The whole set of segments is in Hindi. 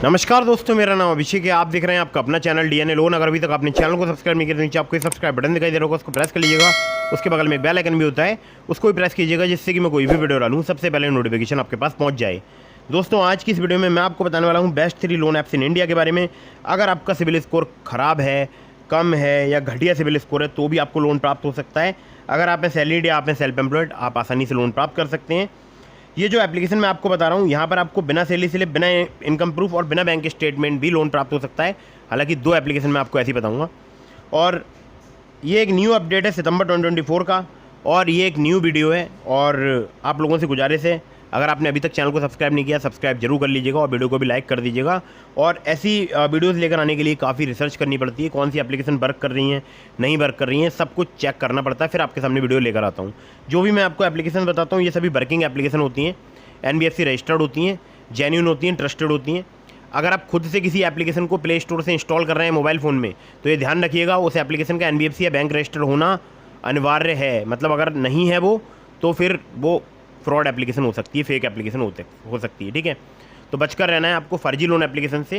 नमस्कार दोस्तों, मेरा नाम अभिषेक है। आप देख रहे हैं आपका अपना चैनल डीएनए लोन। अगर अभी तक आपने चैनल को सब्सक्राइब नहीं किया तो नीचे आपको सब्सक्राइब बटन दिखाई दे रहा होगा, उसको प्रेस कर लीजिएगा। उसके बगल में एक बेल आइकन भी होता है, उसको भी प्रेस कीजिएगा, जिससे कि मैं कोई भी वीडियो डालूँ सबसे पहले नोटिफिकेशन आपके पास पहुँच जाए। दोस्तों, आज की इस वीडियो में मैं आपको बताने वाला हूँ best 3 loan apps in India के बारे में। अगर आपका सिबिल स्कोर खराब है, कम है या घटिया सिबिल स्कोर है तो भी आपको लोन प्राप्त हो सकता है। अगर आप में सैलरीड या आप में सेल्फ एम्प्लॉयड, आप आसानी से लोन प्राप्त कर सकते हैं। ये जो एप्लीकेशन मैं आपको बता रहा हूँ, यहाँ पर आपको बिना सैलरी स्लिप, बिना इनकम प्रूफ और बिना बैंक स्टेटमेंट भी लोन प्राप्त हो सकता है। हालांकि 2 एप्लीकेशन मैं आपको ऐसे ही बताऊँगा। और ये एक न्यू अपडेट है सितंबर 2024 का, और ये एक न्यू वीडियो है। और आप लोगों से गुजारिश है, अगर आपने अभी तक चैनल को सब्सक्राइब नहीं किया, सब्सक्राइब जरूर कर लीजिएगा और वीडियो को भी लाइक कर दीजिएगा। और ऐसी वीडियोस लेकर आने के लिए काफ़ी रिसर्च करनी पड़ती है, कौन सी एप्लीकेशन वर्क कर रही हैं, नहीं वर्क कर रही हैं, सब कुछ चेक करना पड़ता है, फिर आपके सामने वीडियो लेकर आता हूँ। जो भी मैं आपको एप्लीकेशन बताता हूँ ये सभी वर्किंग एप्लीकेशन होती हैं, NBFC रजिस्टर्ड होती हैं, जेन्युइन होती हैं, ट्रस्टेड होती हैं। अगर आप खुद से किसी एप्लीकेशन को प्ले स्टोर से इंस्टॉल कर रहे हैं मोबाइल फ़ोन में, तो ये ध्यान रखिएगा उस एप्लीकेशन का NBFC या बैंक रजिस्टर होना अनिवार्य है। मतलब अगर नहीं है वो, तो फिर वो फ्रॉड एप्लीकेशन हो सकती है, फेक एप्लीकेशन हो सकती है। ठीक है, तो बचकर रहना है आपको फर्जी लोन एप्लीकेशन से।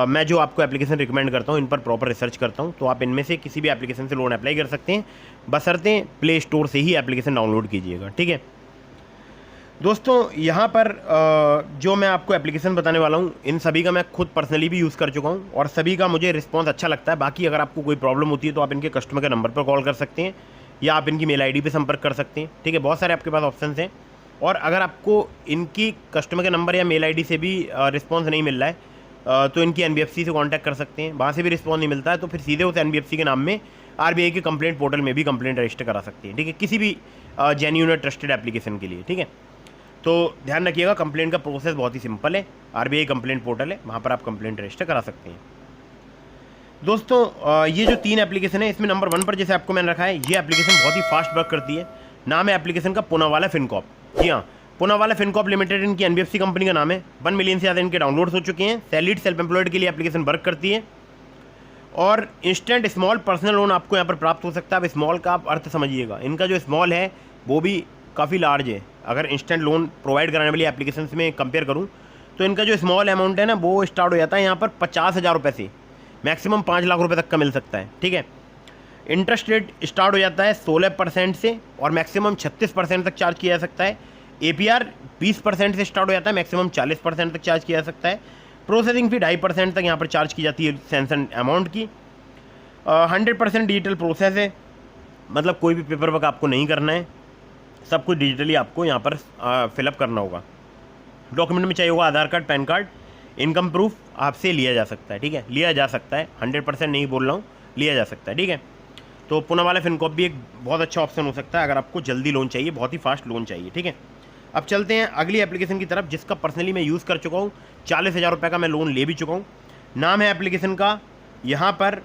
मैं जो आपको एप्लीकेशन रिकमेंड करता हूँ, इन पर प्रॉपर रिसर्च करता हूँ, तो आप इनमें से किसी भी एप्लीकेशन से लोन अप्लाई कर सकते हैं, बशर्ते प्ले स्टोर से ही एप्लीकेशन डाउनलोड कीजिएगा। ठीक है दोस्तों, यहाँ पर जो मैं आपको एप्लीकेशन बताने वाला हूँ, इन सभी का मैं खुद पर्सनली भी यूज़ कर चुका हूँ और सभी का मुझे रिस्पांस अच्छा लगता है। बाकी अगर आपको कोई प्रॉब्लम होती है तो आप इनके कस्टमर के नंबर पर कॉल कर सकते हैं या आप इनकी मेल आईडी पे संपर्क कर सकते हैं। ठीक है, बहुत सारे आपके पास ऑप्शन हैं। और अगर आपको इनकी कस्टमर के नंबर या मेल आईडी से भी रिस्पॉन्स नहीं मिल रहा है तो इनकी NBFC से कॉन्टैक्ट कर सकते हैं। वहाँ से भी रिस्पॉन्स नहीं मिलता है तो फिर सीधे उस NBFC के नाम में RBI के कंप्लेंट पोर्टल में भी कंप्लेंट रजिस्टर करा सकते हैं। ठीक है, किसी भी जेन्युइन और ट्रस्टेड एप्लीकेशन के लिए। ठीक है, तो ध्यान रखिएगा, कंप्लेंट का प्रोसेस बहुत ही सिंपल है। RBI कंप्लेंट पोर्टल है, वहाँ पर आप कंप्लेंट रजिस्टर करा सकते हैं। दोस्तों, ये जो 3 एप्लीकेशन है, इसमें नंबर 1 पर जैसे आपको मैंने रखा है, ये एप्लीकेशन बहुत ही फास्ट वर्क करती है। नाम है एप्लीकेशन का पूनावाला फिनकॉर्प। जी हाँ, पूनावाला फिनकॉर्प लिमिटेड इनकी NBFC कंपनी का नाम है। 1 मिलियन से ज़्यादा इनके डाउनलोड्स हो चुके हैं। सैलरीड सेल्फ एम्प्लॉयड के लिए एप्लीकेशन वर्क करती है। और इंस्टेंट स्मॉल पर्सनल लोन आपको यहाँ पर प्राप्त हो सकता है। अब स्मॉल का आप अर्थ समझिएगा, इनका जो स्मॉल है वो भी काफ़ी लार्ज है। अगर इंस्टेंट लोन प्रोवाइड कराने वाली एप्लीकेशन में कंपेयर करूँ तो इनका जो स्मॉल अमाउंट है ना, वो स्टार्ट हो जाता है यहाँ पर 50,000 रुपये से, मैक्सिमम 5 लाख रुपए तक का मिल सकता है। ठीक है, इंटरेस्ट रेट स्टार्ट हो जाता है 16% से और मैक्सिमम 36% तक चार्ज किया जा सकता है। APR 20% से स्टार्ट हो जाता है, मैक्सिमम 40% तक चार्ज किया जा सकता है। प्रोसेसिंग फी 2.5% तक यहाँ पर चार्ज की जाती है सैंक्शन अमाउंट की। 100% डिजिटल प्रोसेस है, मतलब कोई भी पेपर वर्क आपको नहीं करना है, सब कुछ डिजिटली आपको यहाँ पर फिलअप करना होगा। डॉक्यूमेंट में चाहिए होगा Aadhaar card, PAN card, income proof आपसे लिया जा सकता है। ठीक है, लिया जा सकता है, 100% नहीं बोल रहा हूँ, लिया जा सकता है। ठीक है, तो पूनावाला फिनकॉर्प भी एक बहुत अच्छा ऑप्शन हो सकता है अगर आपको जल्दी लोन चाहिए, बहुत ही फास्ट लोन चाहिए। ठीक है, अब चलते हैं अगली एप्लीकेशन की तरफ, जिसका पर्सनली मैं यूज़ कर चुका हूँ। 40,000 रुपये का मैं लोन ले भी चुका हूँ। नाम है एप्लीकेशन का यहाँ पर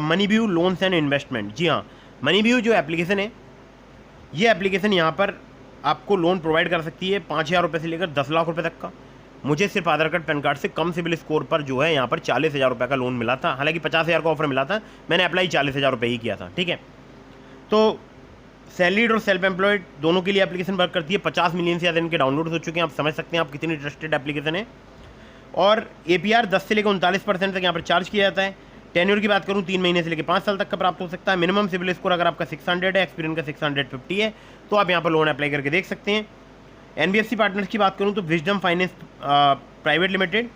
मनीव्यू लोन्स एंड इन्वेस्टमेंट। जी हाँ, मनीव्यू जो एप्लीकेशन है, ये एप्लीकेशन यहाँ पर आपको लोन प्रोवाइड कर सकती है 5,000 रुपये से लेकर 10 लाख रुपये तक का। मुझे सिर्फ आधार कार्ड, पैन कार्ड से कम सिबिल स्कोर पर जो है यहाँ पर 40,000 रुपये का लोन मिला था। हालांकि 50,000 का ऑफर मिला था, मैंने अप्लाई 40,000 रुपये ही किया था। ठीक है, तो सैलरीड और सेल्फ एम्प्लॉयड दोनों के लिए एप्लीकेशन वर्क करती है। 50 मिलियन से ज़्यादा इनके डाउनलोड हो चुके हैं, आप समझ सकते हैं आप कितनी ट्रस्टेड एप्लीकेशन है। और APR 10 से लेकर 39% तक यहाँ पर चार्ज किया जाता है। टेन्योर की बात करूँ, 3 महीने से लेकर 5 साल तक का प्राप्त हो सकता है। मिनिमम सिबिल स्कोर अगर आपका 600 है, एक्सपीरियंस का 650 है, तो आप यहाँ पर लोन अप्लाई करके देख सकते हैं। NBFC पार्टनर्स की बात करूँ तो wisdom finance private limited,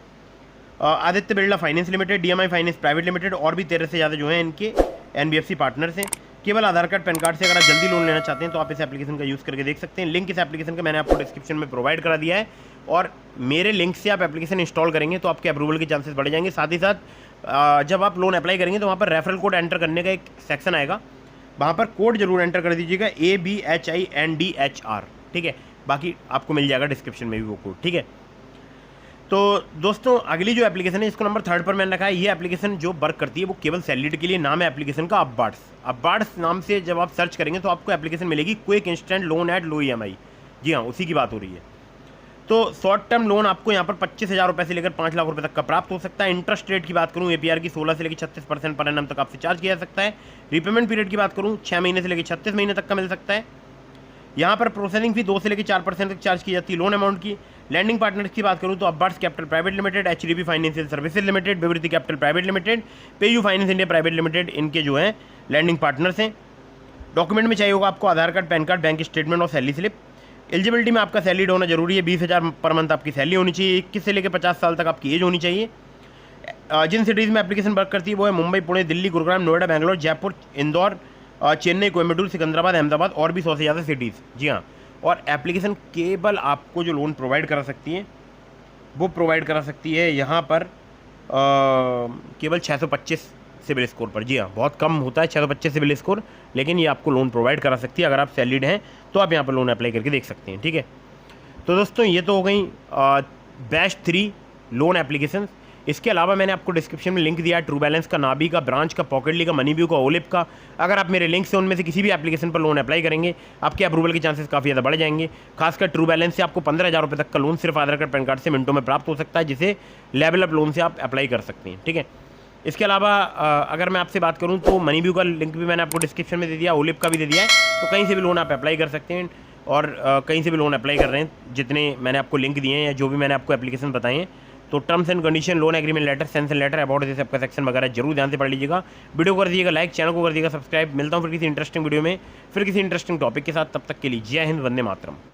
Aditya Birla finance limited, DMI finance private limited और भी 13 से ज़्यादा जो है इनके NBFC पार्टनर्स हैं। केवल आधार कार्ड, पैन कार्ड से अगर आप जल्दी लोन लेना चाहते हैं तो आप इस एप्लीकेशन का यूज़ करके देख सकते हैं। लिंक इस एप्लीकेशन का मैंने आपको डिस्क्रिप्शन में प्रोवाइड करा दिया है, और मेरे लिंक से आप एप्लीकेशन इंस्टॉल करेंगे तो आपके अप्रूवल के चांसेस बढ़ जाएंगे। साथ ही साथ जब आप लोन अप्लाई करेंगे तो वहाँ पर रेफरल कोड एंटर करने का एक सेक्शन आएगा, वहाँ पर कोड जरूर एंटर कर दीजिएगा, ABHINDHR। ठीक है, बाकी आपको मिल जाएगा डिस्क्रिप्शन में भी वो कोड। ठीक है, तो दोस्तों, अगली जो एप्लीकेशन है, इसको नंबर 3 पर मैंने रखा है। ये एप्लीकेशन जो वर्क करती है वो केवल सैलरीड के लिए। नाम है एप्लीकेशन का अपबार्ड्स। अपबार्ड्स नाम से जब आप सर्च करेंगे तो आपको एप्लीकेशन मिलेगी, quick instant loan at low EMI। जी हाँ, उसी की बात हो रही है। तो शॉर्ट टर्म लोन आपको यहाँ पर 25,000 रुपये से लेकर 5 लाख रुपये तक का प्राप्त हो सकता है। इंटरेस्ट रेट की बात करूँ, APR की 16 से लेकर 36% पर एनम तक आपसे चार्ज किया जा सकता है। रिपेमेंट पीरियड की बात करूँ, 6 महीने से लेकर 36 महीने तक का मिल सकता है। यहाँ पर प्रोसेसिंग फी 2 से लेकर 4% तक चार्ज की जाती है लोन अमाउंट की। लैंडिंग पार्टनर्स की बात करूँ तो अब्बार्स capital private limited, HDB financial services limited, Vivriti capital private limited, PayU finance India private limited, इनके जो हैं लैंडिंग पार्टनर्स हैं। डॉक्यूमेंट में चाहिए होगा आपको Aadhaar card, PAN card, bank statement और सैलरी स्लिप। एलिजिबिलिटी में आपका सैलरीड होना जरूरी है, 20,000 पर मंथ आपकी सैलरी होनी चाहिए, 21 से लेकर 50 साल तक आपकी एज होनी चाहिए। जिन सिटीज़ में एप्लीकेशन वर्क करती है वो है मुंबई, पुणे, दिल्ली, गुरुग्राम, नोएडा, बेंगलोर, जयपुर, इंदौर, चेन्नई, कोयम्बटूर, सिकंदराबाद, अहमदाबाद और भी 100 से ज़्यादा सिटीज़। जी हाँ, और एप्लीकेशन केवल आपको जो लोन प्रोवाइड करा सकती है वो प्रोवाइड करा सकती है यहाँ पर केवल 625 सिविल स्कोर पर। जी हाँ, बहुत कम होता है 625 सिविल स्कोर, लेकिन ये आपको लोन प्रोवाइड करा सकती है। अगर आप सैलरीड हैं तो आप यहाँ पर लोन अप्लाई करके देख सकते हैं। ठीक है, तो दोस्तों ये तो हो गई बैच 3 लोन एप्लीकेशन। इसके अलावा मैंने आपको डिस्क्रिप्शन में लिंक दिया है ट्रू बैलेंस का, नाबी का, ब्रांच का, पॉकेटली का, मनीव्यू का, ओलिप का। अगर आप मेरे लिंक से उनमें से किसी भी एप्लीकेशन पर लोन अप्लाई करेंगे आपके अप्रूवल के चांसेस काफ़ी ज़्यादा बढ़ जाएंगे। खासकर ट्रू बैलेंस से आपको 15,000 रुपये तक का लोन सिर्फ आधार कार्ड, पैन कार्ड से मिनटों में प्राप्त हो सकता है, जिसे लेवल अप लोन से आप अप्लाई कर सकते हैं। ठीक है, इसके अलावा अगर मैं आपसे बात करूं तो मनीव्यू का लिंक भी मैंने आपको डिस्क्रिप्शन में दे दिया, ओलिप का भी दे दिया है, तो कहीं से भी लोन आप अप्लाई कर सकते हैं। और कहीं से भी लोन अप्लाई कर रहे हैं, जितने मैंने आपको लिंक दिए हैं या जो भी मैंने आपको एप्लीकेशन बताए हैं, तो terms and condition, loan agreement letter, sanction letter, about this सबका सेक्शन वगैरह जरूर ध्यान से पढ़ लीजिएगा। वीडियो कर दीजिएगा लाइक, चैनल को कर दीजिएगा सब्सक्राइब। मिलता हूँ फिर किसी इंटरेस्टिंग वीडियो में, फिर किसी इंटरेस्टिंग टॉपिक के साथ। तब तक के लिए जय हिंद, वंदे मातरम।